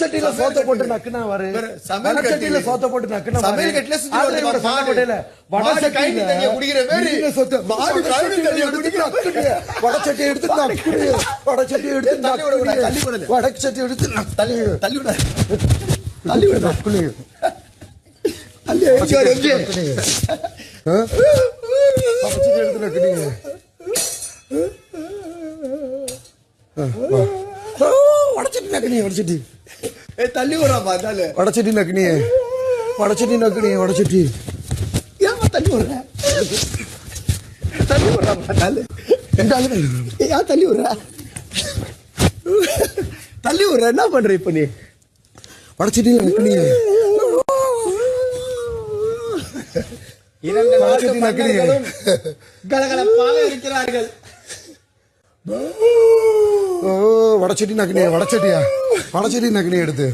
சட்டியில சோத்த போட்டு நக்குனா வரு சட்டியில சோத்த போட்டு நக்குனா சமையல் கட்டில வடச்சட்டி குடிக்கிற மாதிரி வடச்சட்டி எடுத்து வடச்சட்டி எடுத்து வடச்சட்டி எடுத்து தள்ளி தள்ளி விட தள்ளி விட நக்குனு எடுத்து நக்குனீங்க வடச்சட்டி நக்குனீ வடச்சட்டி தள்ளி விடுறாப்பா தாலு வடச்சட்டி நக்குனீ வடச்சட்டி நக்குனீ வடச்சட்டி ஏமா தள்ளி விடுற தள்ளி விடுறாப்பா தாலு ஏன் தள்ளி விடுற தள்ளி விடுற என்ன பண்ற இப்ப நீ வடச்சட்டி நக்குனீ இரண்டு வடச்சட்டி நக்குனீ கலகலப்பாக இருக்கிறார்கள் வடச்சட்டி நக்குனீ வடச்சட்டியா வடச்சட்டி நக்குனீ எடுத்து